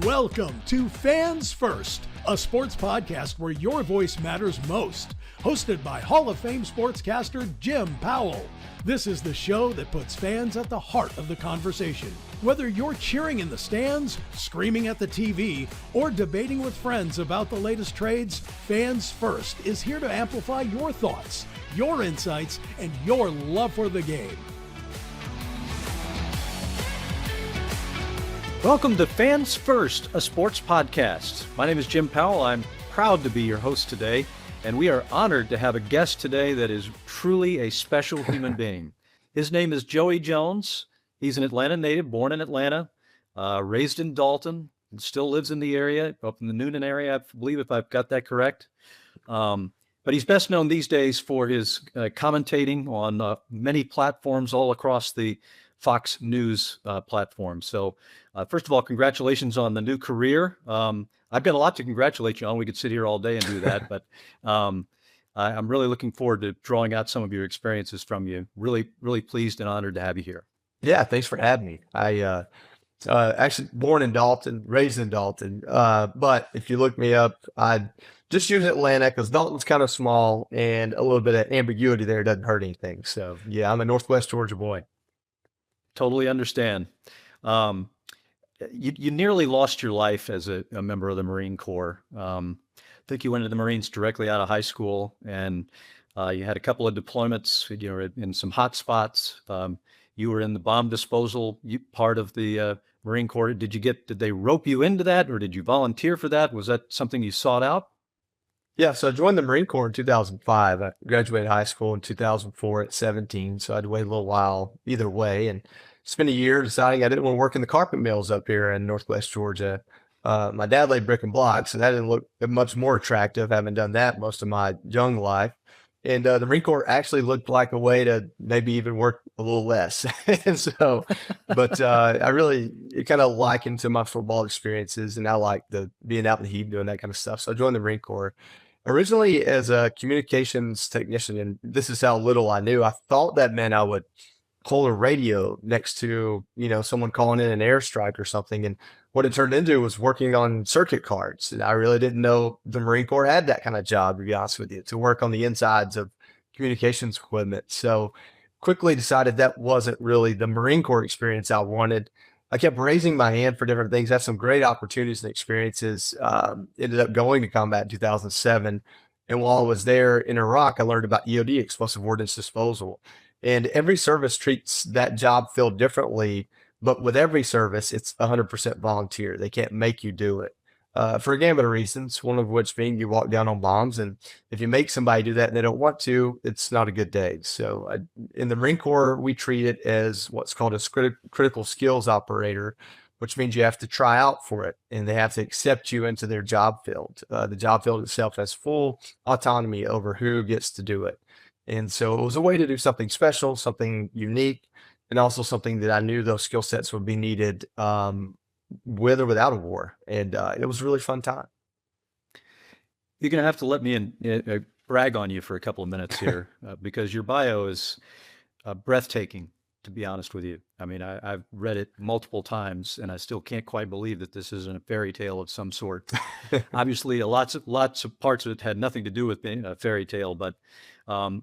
Welcome to Fans First, a sports podcast where your voice matters most. Hosted by Hall of Fame sportscaster Jim Powell. This is the show that puts fans at the heart of the conversation. Whether you're cheering in the stands, screaming at the TV, or debating with friends about the latest trades, Fans First is here to amplify your thoughts, your insights, and your love for the game. Welcome to Fans First, a sports podcast. My name is Jim Powell. I'm proud to be your host today, and we are honored to have a guest today that is truly a special human being. His name is Joey Jones. He's an Atlanta native, born in Atlanta, raised in Dalton, and still lives in the area, up in the Noonan area, I believe, if I've got that correct. But he's best known these days for his commentating on many platforms all across the Fox News platform. So first of all, congratulations on the new career. I've got a lot to congratulate you on. We could sit here all day and do that, but I'm really looking forward to drawing out some of your experiences from you. Really, really pleased and honored to have you here. Yeah, thanks for having me. I actually born in Dalton, raised in Dalton, but if you look me up, I just use Atlanta because Dalton's kind of small and a little bit of ambiguity there doesn't hurt anything. So yeah, I'm a Northwest Georgia boy. Totally understand. You nearly lost your life as a member of the Marine Corps. I think you went into the Marines directly out of high school, and you had a couple of deployments. You were in some hot spots. You were in the bomb disposal part of the Marine Corps. Did they rope you into that, or did you volunteer for that? Was that something you sought out? Yeah, so I joined the Marine Corps in 2005. I graduated high school in 2004 at 17, so I had to wait a little while either way, and spent a year deciding I didn't want to work in the carpet mills up here in Northwest Georgia. My dad laid brick and blocks, so that didn't look much more attractive, having done that most of my young life. And the Marine Corps actually looked like a way to maybe even work a little less. And so, but I really, it kind of likened to my football experiences, and I like being out in the heat doing that kind of stuff. So I joined the Marine Corps originally as a communications technician, and this is how little I knew. I thought that meant I would hold a radio next to, someone calling in an airstrike or something. And what it turned into was working on circuit cards. And I really didn't know the Marine Corps had that kind of job, to be honest with you, to work on the insides of communications equipment. So quickly decided that wasn't really the Marine Corps experience I wanted. I kept raising my hand for different things, had some great opportunities and experiences, ended up going to combat in 2007. And while I was there in Iraq, I learned about EOD, Explosive Ordnance Disposal. And every service treats that job field differently, but with every service, it's 100% volunteer. They can't make you do it for a gamut of reasons, one of which being you walk down on bombs. And if you make somebody do that and they don't want to, it's not a good day. So in the Marine Corps, we treat it as what's called a critical skills operator, which means you have to try out for it and they have to accept you into their job field. The job field itself has full autonomy over who gets to do it. And so it was a way to do something special, something unique, and also something that I knew those skill sets would be needed with or without a war. And it was a really fun time. You're going to have to let me brag on you for a couple of minutes here because your bio is breathtaking, to be honest with you. I mean, I've read it multiple times, and I still can't quite believe that this isn't a fairy tale of some sort. Obviously, lots of parts of it had nothing to do with being a fairy tale, but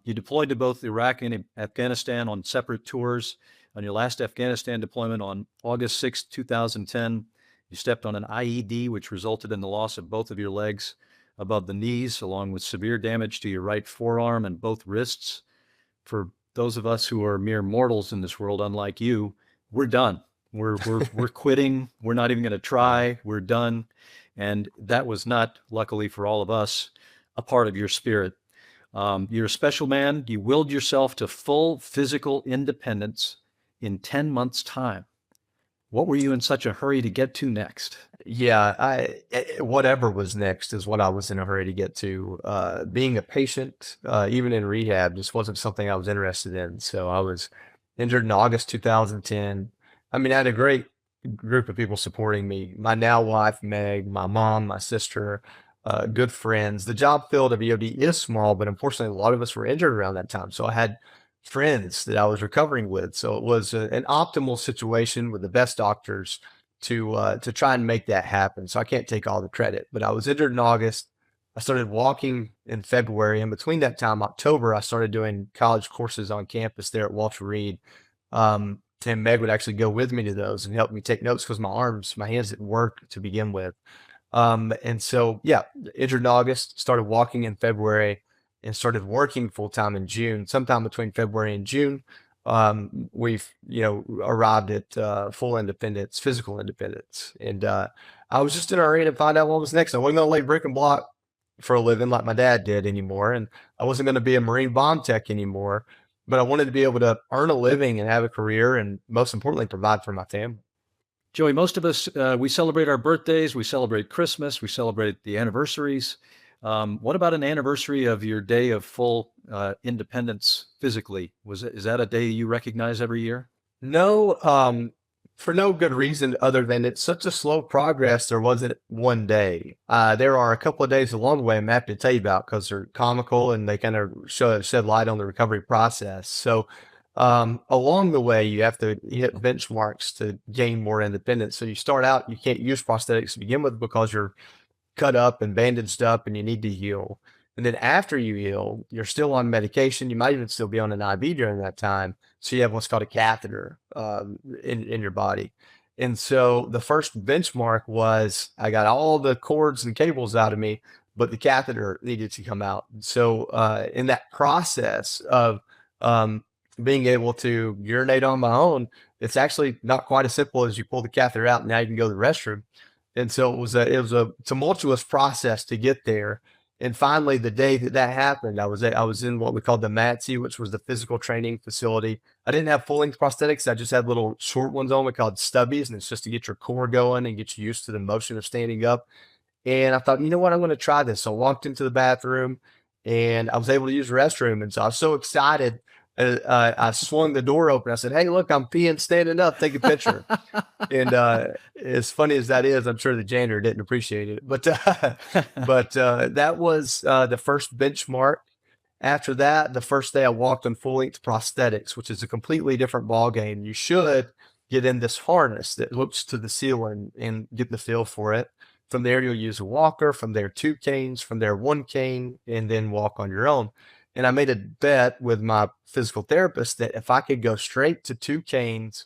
you deployed to both Iraq and Afghanistan on separate tours. On your last Afghanistan deployment on August 6, 2010, you stepped on an IED, which resulted in the loss of both of your legs above the knees, along with severe damage to your right forearm and both wrists. For those of us who are mere mortals in this world, unlike you, we're done. We're quitting. We're not even going to try. We're done. And that was not, luckily for all of us, a part of your spirit. You're a special man. You willed yourself to full physical independence in 10 months' time. What were you in such a hurry to get to next? Yeah, whatever was next is what I was in a hurry to get to. Being a patient, even in rehab, just wasn't something I was interested in. So I was injured in August 2010. I mean, I had a great group of people supporting me. My now wife, Meg, my mom, my sister, good friends. The job field of EOD is small, but unfortunately, a lot of us were injured around that time. So I had friends that I was recovering with. So it was an optimal situation with the best doctors to try and make that happen. So I can't take all the credit, but I was injured in August. I started walking in February. And between that time, October, I started doing college courses on campus there at Walter Reed. Tim Meg would actually go with me to those and help me take notes because my hands didn't work to begin with. And so, yeah, injured in August, started walking in February, and started working full time in June. Sometime between February and June, we've, arrived at full independence, physical independence. And I was just in a hurry to find out what was next. I wasn't going to lay brick and block for a living like my dad did anymore. And I wasn't going to be a Marine bomb tech anymore, but I wanted to be able to earn a living and have a career, and most importantly, provide for my family. Joey, most of us, we celebrate our birthdays, we celebrate Christmas, we celebrate the anniversaries. What about an anniversary of your day of full independence physically? Is that a day you recognize every year? No, for no good reason other than it's such a slow progress. There wasn't one day. There are a couple of days along the way I'm happy to tell you about because they're comical and they kind of shed light on the recovery process. So along the way, you have to hit benchmarks to gain more independence. So you start out, you can't use prosthetics to begin with because you're cut up and bandaged up and you need to heal. And then after you heal, you're still on medication. You might even still be on an IV during that time. So you have what's called a catheter in your body. And so the first benchmark was I got all the cords and cables out of me, but the catheter needed to come out. So in that process of being able to urinate on my own, it's actually not quite as simple as you pull the catheter out and now you can go to the restroom. And so it was a tumultuous process to get there. And finally, the day that happened, I was in what we called the MATSI, which was the physical training facility. I didn't have full length prosthetics. I just had little short ones on. We called stubbies, and it's just to get your core going and get you used to the motion of standing up. And I thought, you know what, I'm going to try this. So I walked into the bathroom, and I was able to use the restroom. And so I was so excited. I swung the door open. I said, "Hey, look, I'm peeing standing up. Take a picture." And as funny as that is, I'm sure the janitor didn't appreciate it. But that was the first benchmark. After that, the first day I walked on full-length prosthetics, which is a completely different ball game. You should get in this harness that hooks to the ceiling and get the feel for it. From there, you'll use a walker. From there, 2 canes. From there, 1 cane, and then walk on your own. And I made a bet with my physical therapist that if I could go straight to 2 canes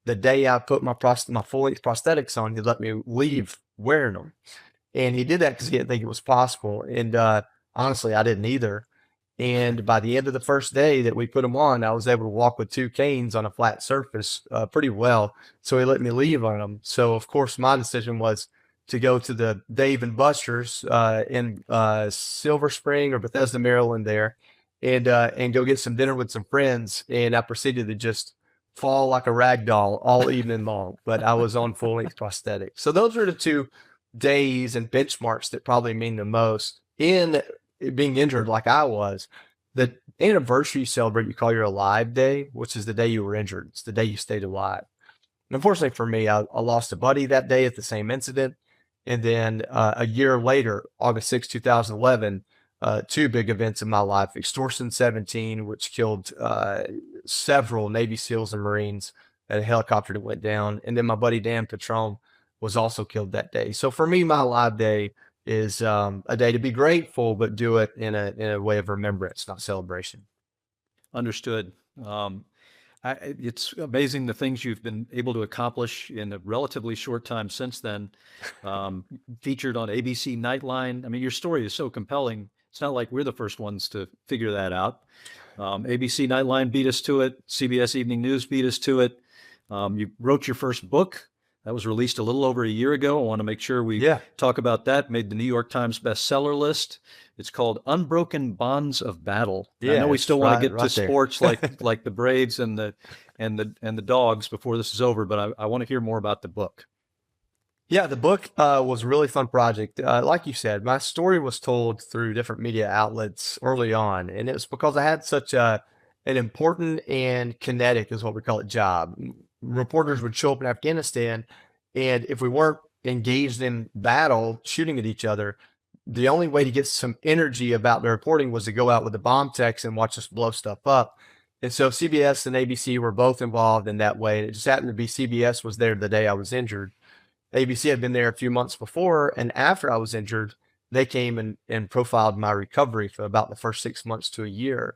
the day I put my full-length prosthetics on, he'd let me leave wearing them. And he did that because he didn't think it was possible. And honestly, I didn't either. And by the end of the first day that we put them on, I was able to walk with 2 canes on a flat surface pretty well. So he let me leave on them. So, of course, my decision was to go to the Dave and Buster's in Silver Spring or Bethesda, Maryland there, and go get some dinner with some friends. And I proceeded to just fall like a rag doll all evening long, but I was on full-length prosthetics. So those are the 2 days and benchmarks that probably mean the most in being injured like I was. The anniversary you celebrate, you call your alive day, which is the day you were injured. It's the day you stayed alive. And unfortunately for me, I lost a buddy that day at the same incident. And then a year later, August 6, 2011, 2 big events in my life. Extortion 17, which killed several Navy SEALs and Marines at a helicopter that went down. And then my buddy Dan Patron was also killed that day. So for me, my alive day is a day to be grateful, but do it in a way of remembrance, not celebration. Understood. It's amazing the things you've been able to accomplish in a relatively short time since then. Featured on ABC Nightline. I mean, your story is so compelling. It's not like we're the first ones to figure that out. ABC Nightline beat us to it. CBS Evening News beat us to it. You wrote your first book. That was released a little over a year ago. I want to make sure we talk about that. Made the New York Times bestseller list. It's called Unbroken Bonds of Battle. Yeah, I know we still want to get to sports like the Braves and the Dogs before this is over, but I want to hear more about the book. Yeah, the book was a really fun project. Like you said, my story was told through different media outlets early on, and it was because I had such an important and kinetic, is what we call it, job. Reporters would show up in Afghanistan, and if we weren't engaged in battle, shooting at each other, the only way to get some energy about the reporting was to go out with the bomb techs and watch us blow stuff up. And so CBS and ABC were both involved in that way. And it just happened to be CBS was there the day I was injured. ABC had been there a few months before, and after I was injured, they came and profiled my recovery for about the first 6 months to a year.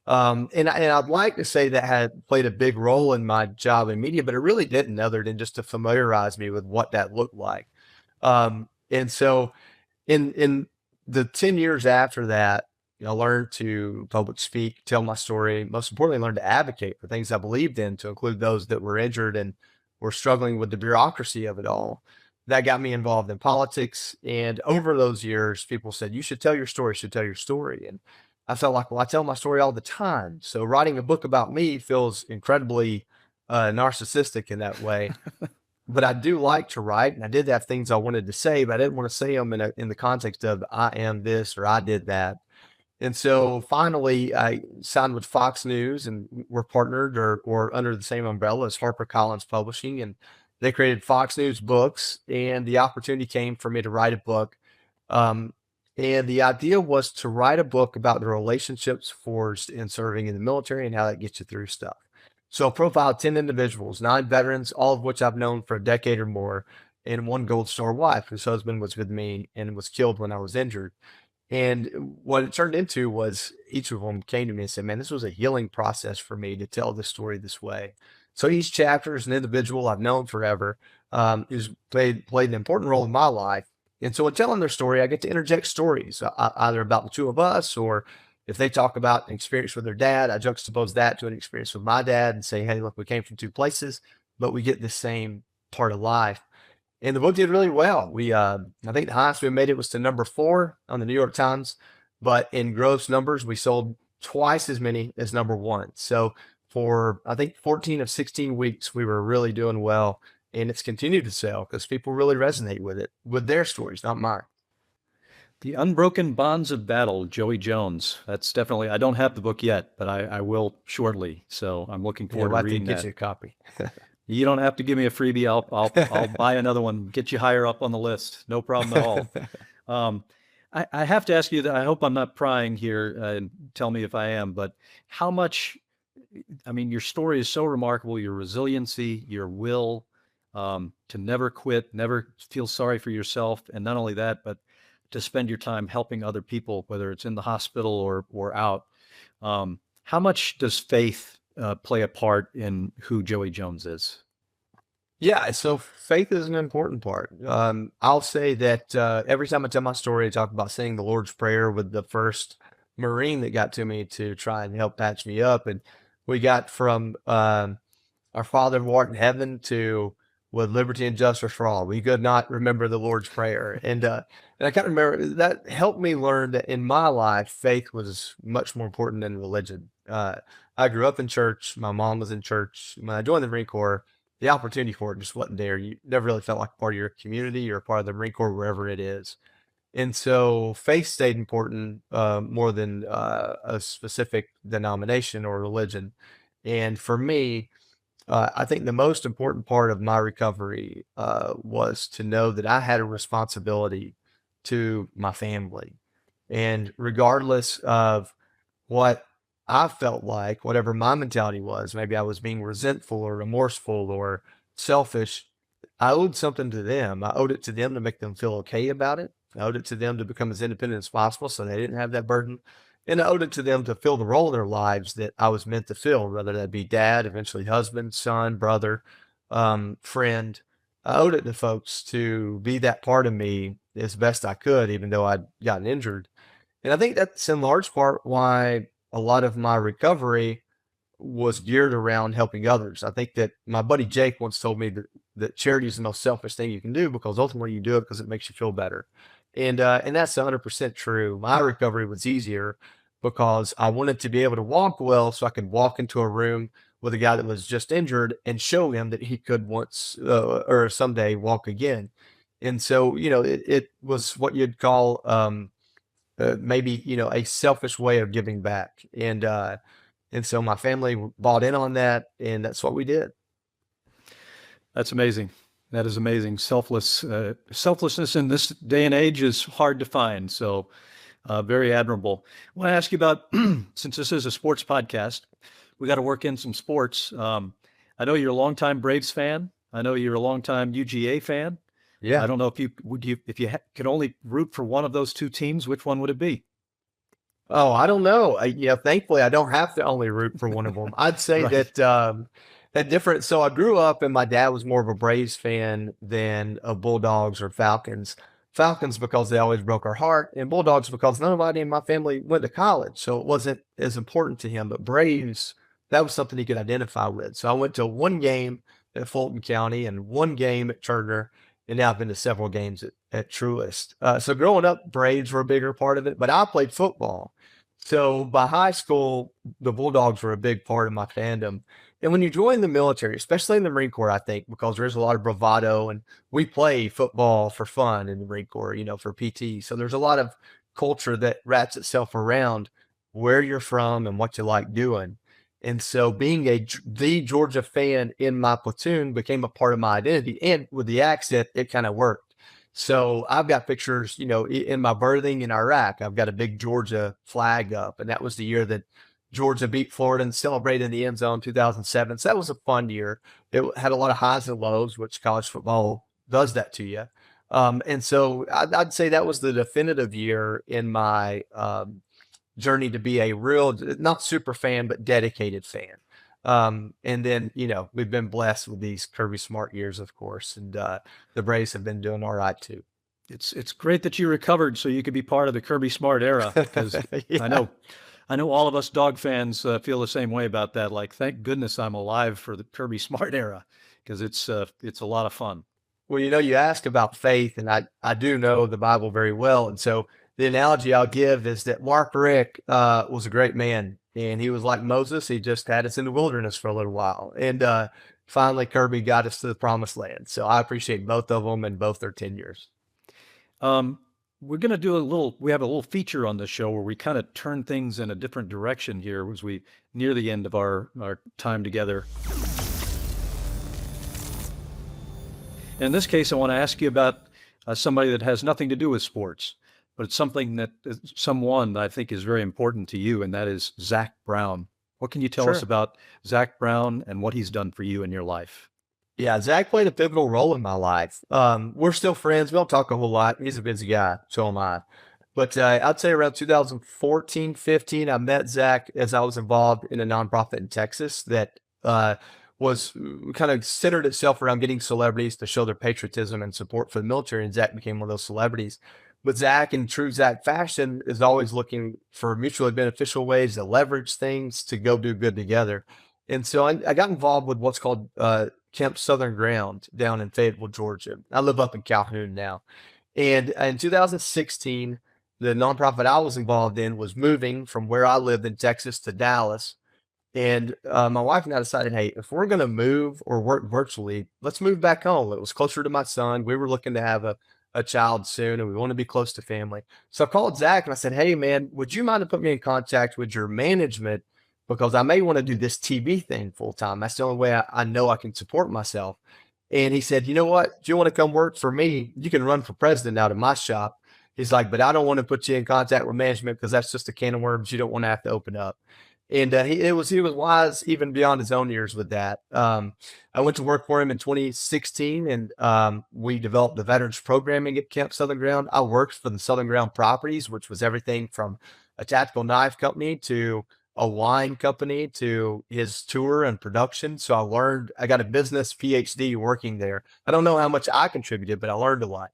And I'd like to say that had played a big role in my job in media, but it really didn't, other than just to familiarize me with what that looked like. And so in the 10 years after that, I learned to public speak, tell my story, most importantly, learned to advocate for things I believed in, to include those that were injured and were struggling with the bureaucracy of it all. That got me involved in politics. And over those years, people said, you should tell your story, should tell your story. And I felt like, well, I tell my story all the time. So writing a book about me feels incredibly narcissistic in that way. But I do like to write, and I did have things I wanted to say, but I didn't want to say them in the context of I am this or I did that. And so finally, I signed with Fox News, and we're partnered or under the same umbrella as HarperCollins Publishing, and they created Fox News Books, and the opportunity came for me to write a book. Um, and the idea was to write a book about the relationships forged in serving in the military and how that gets you through stuff. So I profiled 10 individuals, 9 veterans, all of which I've known for a decade or more, and one Gold Star wife whose husband was with me and was killed when I was injured. And what it turned into was each of them came to me and said, man, this was a healing process for me to tell this story this way. So each chapter is an individual I've known forever, who's played an important role in my life. And so in telling their story, I get to interject stories, either about the two of us, or if they talk about an experience with their dad, I juxtapose that to an experience with my dad and say, hey, look, we came from two places, but we get the same part of life. And the book did really well. I think the highest we made it was to number 4 on the New York Times, but in gross numbers, we sold twice as many as number 1. So for, I think, 14 of 16 weeks, we were really doing well, and it's continued to sell because people really resonate with it, with their stories, not mine. The Unbroken Bonds of Battle, Joey Jones. That's definitely, I don't have the book yet, but I will shortly. So I'm looking forward to reading get that. you a copy. You don't have to give me a freebie. I'll buy another one, get you higher up on the list. No problem at all. I have to ask you that. I hope I'm not prying here, and tell me if I am, but how much, I mean, your story is so remarkable, your resiliency, your will, to never quit, never feel sorry for yourself. And not only that, but to spend your time helping other people, whether it's in the hospital or out. How much does faith play a part in who Joey Jones is? Yeah, so faith is an important part. I'll say that every time I tell my story, I talk about saying the Lord's Prayer with the first Marine that got to me to try and help patch me up. And we got from our Father who art in heaven to with liberty and justice for all. We could not remember the Lord's Prayer. And I can't remember, that helped me learn that in my life, faith was much more important than religion. I grew up in church. My mom was in church. When I joined the Marine Corps, the opportunity for it just wasn't there. You never really felt like a part of your community or a part of the Marine Corps, wherever it is. And so faith stayed important more than a specific denomination or religion. And for me, I think the most important part of my recovery was to know that I had a responsibility to my family. And regardless of what I felt like, whatever my mentality was, maybe I was being resentful or remorseful or selfish, I owed something to them. I owed it to them to make them feel okay about it. I owed it to them to become as independent as possible so they didn't have that burden. And I owed it to them to fill the role in their lives that I was meant to fill, whether that be dad, eventually husband, son, brother, friend. I owed it to folks to be that part of me as best I could, even though I'd gotten injured. And I think that's in large part why a lot of my recovery was geared around helping others. I think that my buddy Jake once told me that charity is the most selfish thing you can do because ultimately you do it because it makes you feel better. And that's 100% true. My recovery was easier because I wanted to be able to walk well so I could walk into a room with a guy that was just injured and show him that he could once or someday walk again. And so, it was what you'd call maybe, a selfish way of giving back. And so my family bought in on that, and that's what we did. That's amazing. That is amazing. Selflessness in this day and age is hard to find. So very admirable. I want to ask you about, since this is a sports podcast, we got to work in some sports. I know you're a longtime Braves fan. I know you're a longtime UGA fan. Yeah. I don't know if if you could only root for one of those two teams, which one would it be? Oh, I don't know. Thankfully, I don't have to only root for one of them. I'd say Right. that different. So I grew up, and my dad was more of a Braves fan than a Bulldogs or Falcons. Falcons because they always broke our heart, and Bulldogs because nobody in my family went to college, so it wasn't as important to him. But Braves, that was something he could identify with. So I went to one game at Fulton County and one game at Turner, and now I've been to several games at Truist. So growing up, Braves were a bigger part of it, but I played football. So by high school, the Bulldogs were a big part of my fandom. And when you join the military, especially in the Marine Corps, I think, because there's a lot of bravado and we play football for fun in the Marine Corps, for PT. So there's a lot of culture that wraps itself around where you're from and what you like doing. And so being the Georgia fan in my platoon became a part of my identity. And with the accent, it kind of worked. So I've got pictures, in my birthing in Iraq. I've got a big Georgia flag up, and that was the year that Georgia beat Florida and celebrated in the end zone 2007. So that was a fun year. It had a lot of highs and lows, which college football does that to you. And so I'd say that was the definitive year in my journey to be a real, not super fan, but dedicated fan. And then, we've been blessed with these Kirby Smart years, of course, and the Braves have been doing all right too. It's great that you recovered so you could be part of the Kirby Smart era, because Yeah. I know all of us dog fans feel the same way about that. Like, thank goodness I'm alive for the Kirby Smart era, because it's a lot of fun. Well, you ask about faith, and I do know the Bible very well. And so the analogy I'll give is that Mark Rick was a great man, and he was like Moses. He just had us in the wilderness for a little while. And finally, Kirby got us to the promised land. So I appreciate both of them and both their tenures. We're going to we have a little feature on the show where we kind of turn things in a different direction here as we near the end of our time together. In this case, I want to ask you about somebody that has nothing to do with sports, but it's someone that I think is very important to you, and that is Zac Brown. What can you tell us Sure. about Zac Brown and what he's done for you in your life? Yeah, Zach played a pivotal role in my life. We're still friends. We don't talk a whole lot. He's a busy guy, so am I. But I'd say around 2014, 15, I met Zach as I was involved in a nonprofit in Texas that was kind of centered itself around getting celebrities to show their patriotism and support for the military. And Zach became one of those celebrities. But Zach, in true Zach fashion, is always looking for mutually beneficial ways to leverage things to go do good together. And so I got involved with what's called Camp Southern Ground down in Fayetteville, Georgia. I live up in Calhoun now. And in 2016, the nonprofit I was involved in was moving from where I lived in Texas to Dallas. And my wife and I decided, hey, if we're going to move or work virtually, let's move back home. It was closer to my son. We were looking to have a child soon, and we want to be close to family. So I called Zach and I said, hey, man, would you mind to put me in contact with your management? Because I may want to do this TV thing full time. That's the only way I know I can support myself. And he said, you know what? Do you want to come work for me? You can run for president out of my shop. He's like, but I don't want to put you in contact with management because that's just a can of worms you don't want to have to open up. And he was wise even beyond his own years with that. I went to work for him in 2016, and we developed the veterans programming at Camp Southern Ground. I worked for the Southern Ground Properties, which was everything from a tactical knife company to a wine company to his tour and production. So I got a business PhD working there. I don't know how much I contributed, but I learned a lot.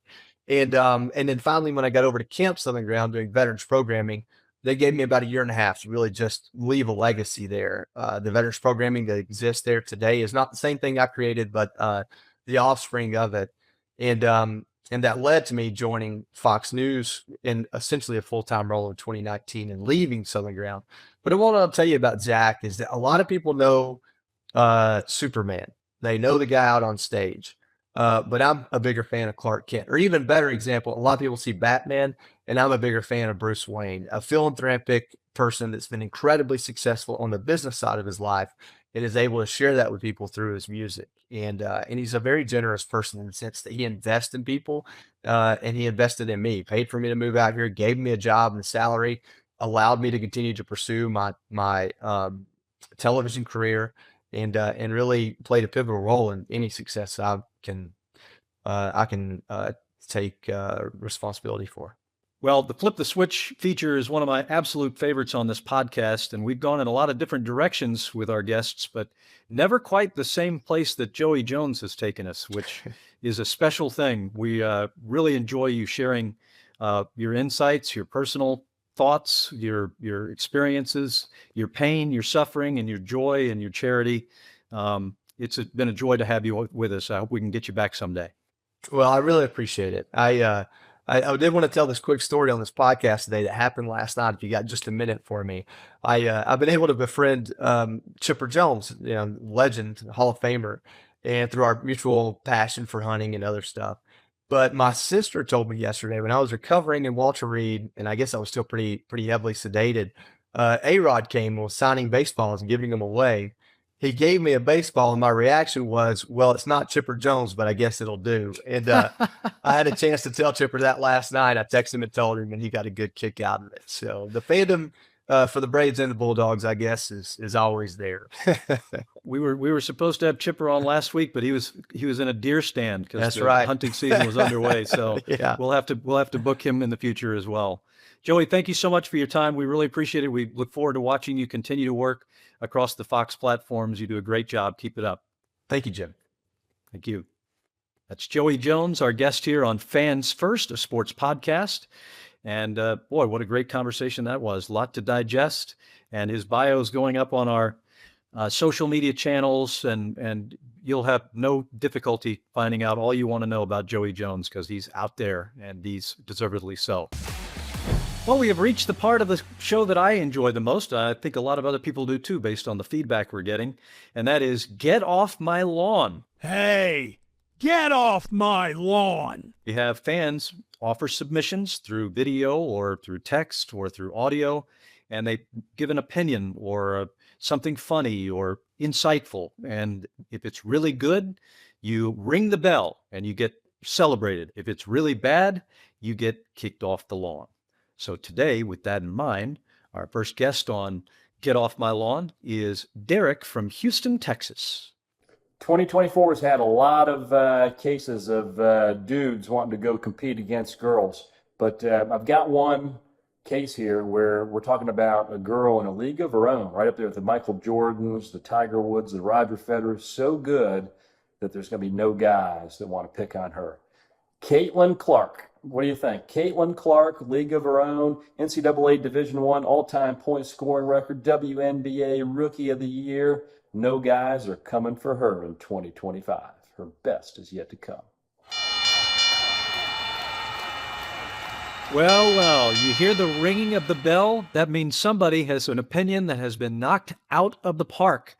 And then finally, when I got over to Camp Southern Ground doing veterans programming, they gave me about a year and a half to really just leave a legacy there. The veterans programming that exists there today is not the same thing I created, but the offspring of it. And that led to me joining Fox News in essentially a full-time role in 2019 and leaving Southern Ground. But what I'll tell you about Zach is that a lot of people know Superman. They know the guy out on stage. But I'm a bigger fan of Clark Kent. Or even better example, a lot of people see Batman, and I'm a bigger fan of Bruce Wayne, a philanthropic person that's been incredibly successful on the business side of his life and is able to share that with people through his music. And he's a very generous person in the sense that he invests in people, and he invested in me, paid for me to move out here, gave me a job and a salary, allowed me to continue to pursue my television career, and really played a pivotal role in any success I can I can take responsibility for. Well, the Flip the Switch feature is one of my absolute favorites on this podcast, and we've gone in a lot of different directions with our guests, but never quite the same place that Joey Jones has taken us, which is a special thing. We really enjoy you sharing your insights, your personal thoughts, your experiences, your pain, your suffering, and your joy and your charity. It's been a joy to have you with us. I hope we can get you back someday. Well, I really appreciate it. I did want to tell this quick story on this podcast today that happened last night. If you got just a minute for me, I've been able to befriend Chipper Jones, legend, Hall of Famer, and through our mutual passion for hunting and other stuff. But my sister told me yesterday when I was recovering in Walter Reed, and I guess I was still pretty heavily sedated. A-Rod came and was signing baseballs and giving them away. He gave me a baseball, and my reaction was, well, it's not Chipper Jones, but I guess it'll do. And I had a chance to tell Chipper that last night. I texted him and told him, and he got a good kick out of it. So the fandom for the Braves and the Bulldogs, I guess, is always there. We were supposed to have Chipper on last week, but he was in a deer stand because the right. hunting season was underway. So Yeah. we'll have to book him in the future as well. Joey, thank you so much for your time. We really appreciate it. We look forward to watching you continue to work across the Fox platforms. You do a great job. Keep it up. Thank you, Jim. Thank you. That's Joey Jones, our guest here on Fans First, a sports podcast. And boy, what a great conversation that was. A lot to digest. And his bio is going up on our social media channels, and you'll have no difficulty finding out all you want to know about Joey Jones because he's out there, and he's deservedly so. Well, we have reached the part of the show that I enjoy the most. I think a lot of other people do too, based on the feedback we're getting. And that is, get off my lawn. Hey, get off my lawn. We have fans offer submissions through video or through text or through audio, and they give an opinion or something funny or insightful. And if it's really good, you ring the bell and you get celebrated. If it's really bad, you get kicked off the lawn. So today, with that in mind, our first guest on Get Off My Lawn is Derrick from Houston, Texas. 2024 has had a lot of cases of dudes wanting to go compete against girls. But I've got one case here where we're talking about a girl in a league of her own, right up there with the Michael Jordans, the Tiger Woods, the Roger Federers, so good that there's going to be no guys that want to pick on her. Caitlin Clark. What do you think? Caitlin Clark, league of her own, NCAA Division I, all-time point scoring record, WNBA Rookie of the Year. No guys are coming for her in 2025. Her best is yet to come. Well, you hear the ringing of the bell? That means somebody has an opinion that has been knocked out of the park.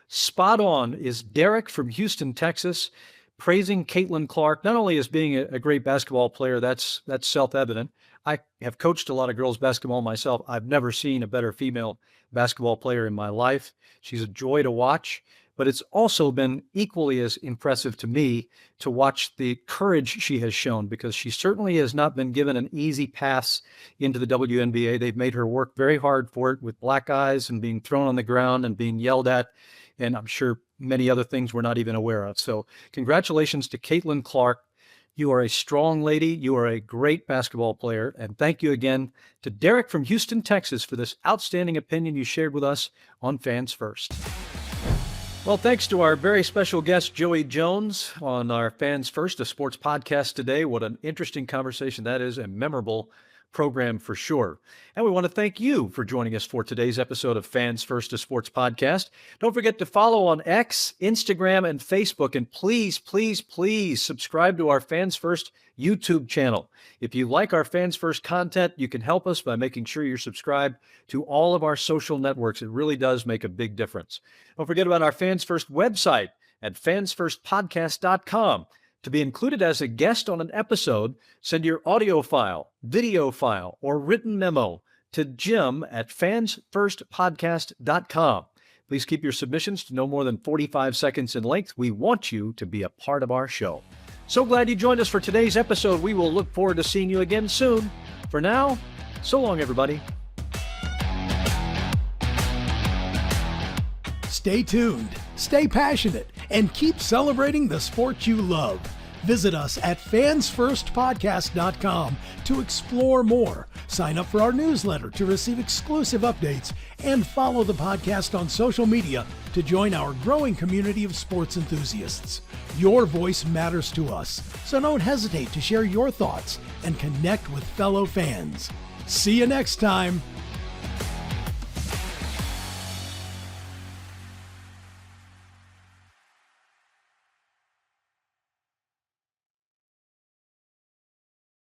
Spot on is Derrick from Houston, Texas, praising Caitlin Clark, not only as being a great basketball player, that's self-evident. I have coached a lot of girls basketball myself. I've never seen a better female basketball player in my life. She's a joy to watch, but it's also been equally as impressive to me to watch the courage she has shown, because she certainly has not been given an easy pass into the WNBA. They've made her work very hard for it with black eyes and being thrown on the ground and being yelled at, and I'm sure many other things we're not even aware of. So congratulations to Caitlin Clark. You are a strong lady. You are a great basketball player. And thank you again to Derrick from Houston, Texas, for this outstanding opinion you shared with us on Fans First. Well, thanks to our very special guest, Joey Jones, on our Fans First, a sports podcast today. What an interesting conversation that is, a memorable program for sure. And we want to thank you for joining us for today's episode of Fans First, a sports podcast. Don't forget to follow on X, Instagram, and Facebook. And please, please, please subscribe to our Fans First YouTube channel. If you like our Fans First content, you can help us by making sure you're subscribed to all of our social networks. It really does make a big difference. Don't forget about our Fans First website at fansfirstpodcast.com. To be included as a guest on an episode, send your audio file, video file, or written memo to jim@fansfirstpodcast.com. Please keep your submissions to no more than 45 seconds in length. We want you to be a part of our show. So glad you joined us for today's episode. We will look forward to seeing you again soon. For now, so long, everybody. Stay tuned, stay passionate, and keep celebrating the sport you love. Visit us at fansfirstpodcast.com to explore more. Sign up for our newsletter to receive exclusive updates and follow the podcast on social media to join our growing community of sports enthusiasts. Your voice matters to us, so don't hesitate to share your thoughts and connect with fellow fans. See you next time.